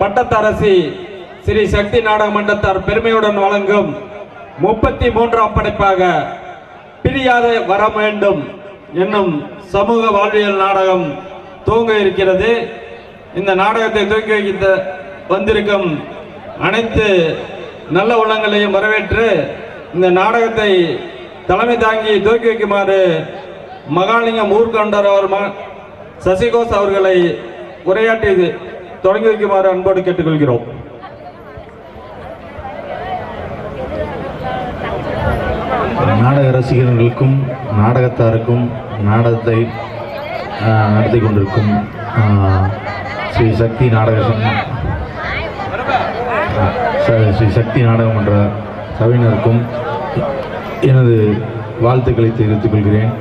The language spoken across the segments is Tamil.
பட்டத்தரசி ஸ்ரீ சக்தி நாடக மன்றத்தார் பெருமையுடன் வழங்கும் 33ஆம் படைப்பாக பிரியாத வர வேண்டும் என்னும் சமூக வாழ்வியல் நாடகம் துவங்க இருக்கிறது. இந்த நாடகத்தை துவக்கி வைக்க வந்திருக்கும் அனைத்து நல்ல உள்ளங்களையும் வரவேற்று இந்த நாடகத்தை தலைமை தாங்கி துவக்கி வைக்குமாறு மகாலிங்கம் ஊர்கவுண்டர் அவர் சசிகோஷ் அவர்களை உரையாற்றி தொடங்கி வைக்குமாறு அன்போடு கேட்டுக்கொள்கிறோம். நாடக ரசிகர்களுக்கும் நாடகத்தாருக்கும் நாடகத்தை நடத்தி கொண்டிருக்கும் ஸ்ரீ சக்தி நாடக மன்ற சபையினருக்கும் எனது வாழ்த்துக்களை தெரிவித்துக் கொள்கிறேன்.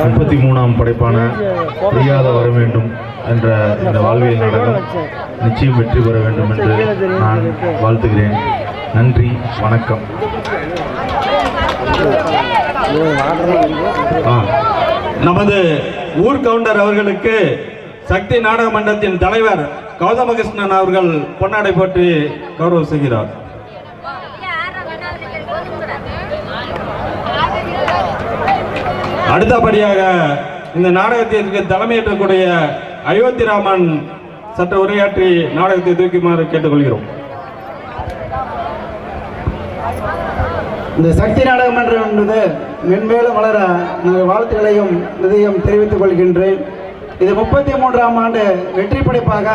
33ஆம் படைப்பான பிரியாத வர வேண்டும் என்ற இந்த வாழ்வியல் நாடகம் நிச்சயம் வெற்றி பெற வேண்டும் என்று நான் வாழ்த்துகிறேன். நன்றி, வணக்கம். நமது ஊர் கவுண்டர் அவர்களுக்கு சக்தி நாடக மன்றத்தின் தலைவர் கௌதமகிருஷ்ணன் அவர்கள் பொன்னாடை போற்றி கௌரவம் செய்கிறார். அடுத்தபடியாக இந்த நாடகத்திற்கு தலைமையேற்றக்கூடிய அயோத்திராமன் சற்று உரையாற்றி நாடகத்தை தூக்குமாறு கேட்டுக்கொள்கிறோம். இந்த சக்தி நாடக மன்றம் என்பது மென்மேலும் வளர வாழ்த்துக்களையும் நிதியம் தெரிவித்துக் கொள்கின்றேன். இது 33ஆம் ஆண்டு வெற்றி படைப்பாக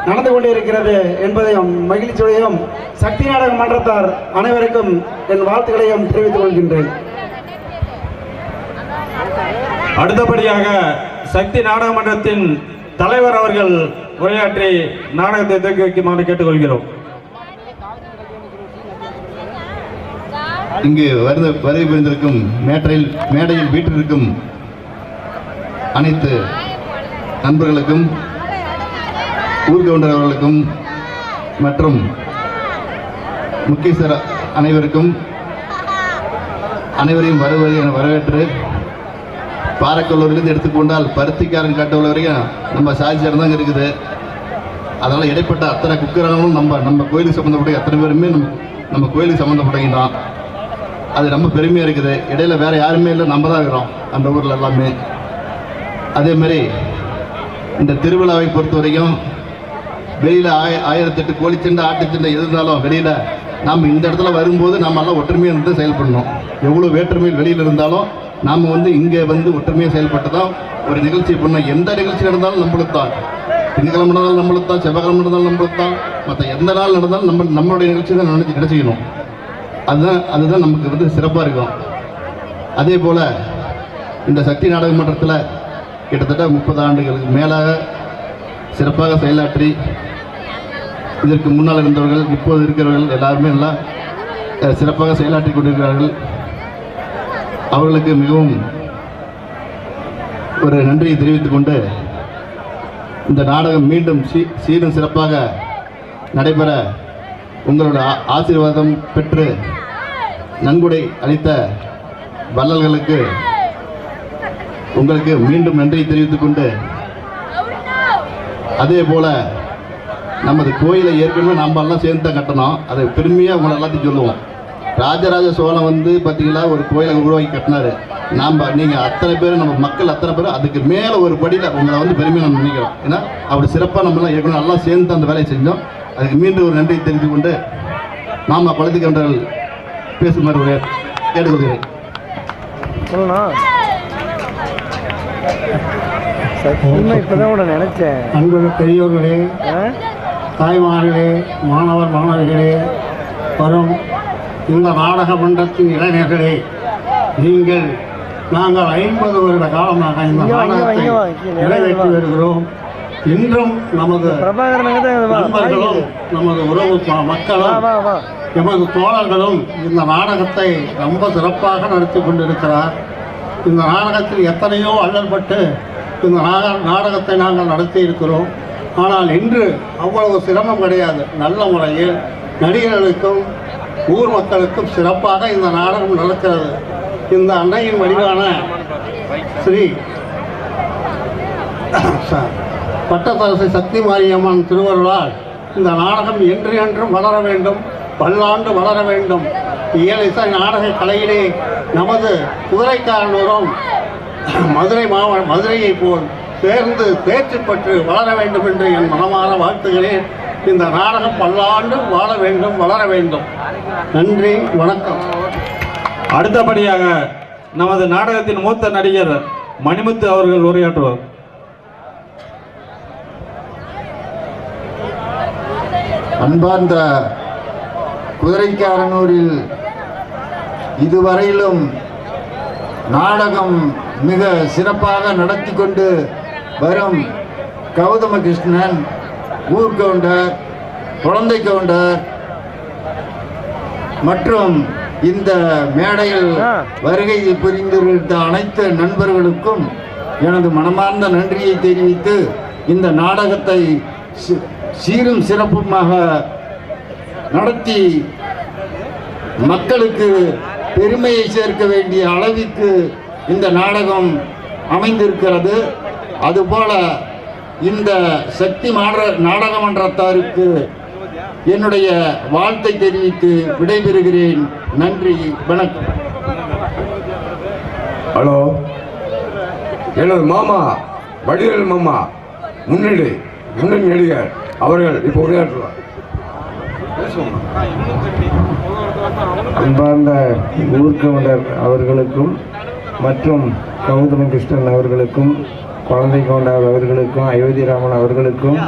நடந்து கொண்டிருக்கிறது என்பதையும் மகிழ்ச்சியுடையும் சக்தி நாடக மன்றத்தார் அனைவருக்கும் என் வாழ்த்துக்களையும் தெரிவித்துக் கொள்கின்றேன். அடுத்தபடியாக சக்தி நாடக மன்றத்தின் தலைவர் அவர்கள் உரையாற்றி நாடகத்தை துவக்கி வைக்குமாறு கேட்டுக்கொள்கிறோம். இங்கு வருகை புரிந்திருக்கும் மேடையில் வீட்டிற்கும் அனைத்து நண்பர்களுக்கும் ஊர்கவுண்டர் அவர்களுக்கும் மற்றும் முக்கியஸ்தர் அனைவரையும் என வரவேற்று பாறைக்கல்லூரிலிருந்து எடுத்துக்கொண்டால் பருத்திக்காரன் காட்டுள்ள வரைக்கும் நம்ம சாதிச்சார் தான் இருக்குது. அதனால் இடைப்பட்ட அத்தனை குக்கிரங்களும் நம்ம கோயிலுக்கு சம்மந்தப்பட்ட அத்தனை பேருமே நம்ம கோயிலுக்கு சம்மந்தப்பட்டவங்க தான். அது ரொம்ப பெருமையாக இருக்குது. இடையில வேறு யாருமே இல்லை, நம்ம தான் இருக்கிறோம் அந்த ஊரில் எல்லாமே. அதேமாரி இந்த திருவிழாவை பொறுத்த வரைக்கும் வெளியில் 1008 கோழிச்சண்டை ஆட்டுச்சண்டை எது இருந்தாலும் வெளியில் நாம் இந்த இடத்துல வரும்போது நம்மளாம் ஒற்றுமையாக இருந்து செயல்படணும். எவ்வளோ வேற்றுமையில் வெளியில் இருந்தாலும் நாம் இங்கே ஒற்றுமையாக செயல்பட்டு தான் ஒரு நிகழ்ச்சி பண்ணோம். எந்த நிகழ்ச்சி நடந்தாலும் நம்மளுக்கு தான், திங்கக்கிழமை நடந்தாலும் நம்மளுக்கு தான், செவ்வாய்க்கிழமை நடந்தாலும் நம்மளுக்கு தான், மற்ற எந்த நாள் நடந்தாலும் நம்மளுடைய நிகழ்ச்சி தான் நினச்சிக்கணும். அதுதான் நமக்கு சிறப்பாக இருக்கும். அதே போல் இந்த சக்தி நாடக மன்றத்தில் கிட்டத்தட்ட 30 ஆண்டுகளுக்கு மேலாக சிறப்பாக செயலாற்றி இதற்கு முன்னால் இருந்தவர்கள் இப்போது இருக்கிறவர்கள் எல்லாருமே எல்லாம் சிறப்பாக செயலாற்றி கொண்டிருக்கிறார்கள். அவர்களுக்கு மிகவும் ஒரு நன்றியை தெரிவித்துக் கொண்டு இந்த நாடகம் மீண்டும் சீரும் சிறப்பாக நடைபெற உங்களோட ஆசீர்வாதம் பெற்று நன்கொடை அளித்த வள்ளல்களுக்கு உங்களுக்கு மீண்டும் நன்றியை தெரிவித்துக் கொண்டு, அதே போல நமது கோயிலை ஏற்கனவே நம்ம எல்லாம் சேர்ந்து தான் கட்டணும். அதை பெருமையாக உங்களை எல்லாத்தையும் சொல்லுவோம். ராஜராஜ சோழன் பார்த்தீங்களா ஒரு கோயிலை உருவாக்கி கட்டினாரு. நீங்கள் அத்தனை பேர் நம்ம மக்கள் அத்தனை பேர் அதுக்கு மேலே ஒரு படியில் உங்களை பெருமையாக நம்ம நினைக்கிறோம். ஏன்னா அப்படி சிறப்பாக நம்மளாம் ஏற்கனவே எல்லாம் சேர்ந்து அந்த வேலையை செஞ்சோம். அதுக்கு மீண்டும் ஒரு நன்றியை தெரிந்து கொண்டு நாம குழந்தைகள் பேசுமாறு கேட்டுக்கொள்கிறேன். நினைச்சேன். அன்பு பெரியோர்களே, தாய்மார்களே, மாணவர்களே, வரும் இந்த நாடக மன்றத்தின் இளைஞர்களே, நாங்கள் 50 வருட காலமாக இந்த நாடகத்தை நிறைவேற்றி வருகிறோம். இன்றும் நமது நண்பர்களும் நமது உறவு மக்களும் எமது தோழர்களும் இந்த நாடகத்தை ரொம்ப சிறப்பாக நடத்தி கொண்டிருக்கிறார். இந்த நாடகத்தில் எத்தனையோ அல்லல்பட்டு இந்த நாடகத்தை நாங்கள் நடத்தி இருக்கிறோம். ஆனால் இன்று அவ்வளவு சிரமம் கிடையாது. நல்ல முறையில் நடிகர்களுக்கும் ஊர் மக்களுக்கும் சிறப்பாக இந்த நாடகம் நடக்கிறது. இந்த அன்னையின் வடிவான ஸ்ரீ பட்டத்தரசி சக்தி மாரியம்மன் திருவருளால் இந்த நாடகம் என்று என்றும் வளர வேண்டும், பல்லாண்டு வளர வேண்டும். இயல் இசை நாடக கலையிலே நமது குதிரைக்காரனூரும் மதுரையை போல் சேர்ந்து தேர்ச்சி பெற்று வளர வேண்டும் என்று என் மனமாற வாழ்த்துகிறேன். இந்த நாடகம் பல்லாண்டு வாழ வேண்டும், வளர வேண்டும். நன்றி, வணக்கம். அடுத்தபடியாக நமது நாடகத்தின் மூத்த நடிகர் மணிமுத்து அவர்கள் உரையாற்றுவார். அன்பார்ந்த குதிரைக்காரனூரில் இதுவரையிலும் நாடகம் மிக சிறப்பாக நடத்தி கொண்டு வரும் கௌதம கிருஷ்ணன், ஊர் கவுண்டர், குழந்தை கவுண்டர் மற்றும் இந்த மேடையில் வருகை புரிந்திருந்த அனைத்து நண்பர்களுக்கும் எனது மனமார்ந்த நன்றியை தெரிவித்து இந்த நாடகத்தை சீரும் சிறப்புமாக நடத்தி மக்களுக்கு பெருமையை சேர்க்க வேண்டிய அளவிற்கு இந்த நாடகம் அமைந்திருக்கிறது. அதுபோல இந்த சக்தி நாடக மன்றத்தாருக்கு என்னுடைய வாழ்த்தை தெரிவித்து விடைபெறுகிறேன். நன்றி, வணக்கம். ஹலோ, எனது மாமா வடிவேல் மாமா முன்னணி நடிகர் அவர்கள் இப்போ உரையாற்றுவார். அன்பார்ந்த ஊர்கவுண்டர் அவர்களுக்கும் மற்றும் கௌதம கிருஷ்ணன் அவர்களுக்கும், குழந்தை கவுண்டர் அவர்களுக்கும், அயோத்திராமன் அவர்களுக்கும்,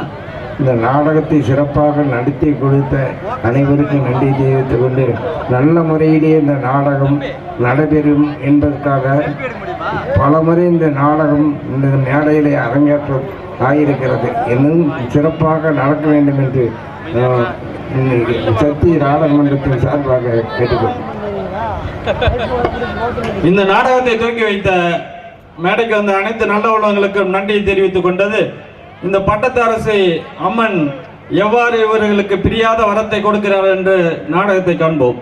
இந்த நாடகத்தை சிறப்பாக நடத்தி கொடுத்த அனைவருக்கும் நன்றி தெரிவித்துக் கொண்டு, நல்ல முறையிலே இந்த நாடகம் நடைபெறும் என்பதற்காக பலமுறை இந்த நாடகம் இந்த மேடையிலே அரங்கேற்றம் ஆகியிருக்கிறது. இன்னும் சிறப்பாக நடக்க வேண்டும் என்று சக்தி நாடக மன்றத்தின் சார்பாக கேட்டுக்கொள்கிறேன். இந்த நாடகத்தை துவக்கி வைத்த மேடைக்கு வந்த அனைத்து நல்ல உள்ளவங்களுக்கும் நன்றியை தெரிவித்துக் கொண்டது. இந்த பட்டத்தரசி அம்மன் எவ்வாறு இவர்களுக்கு பிரியாத வரத்தை கொடுக்கிறார் என்று நாடகத்தை காண்போம்.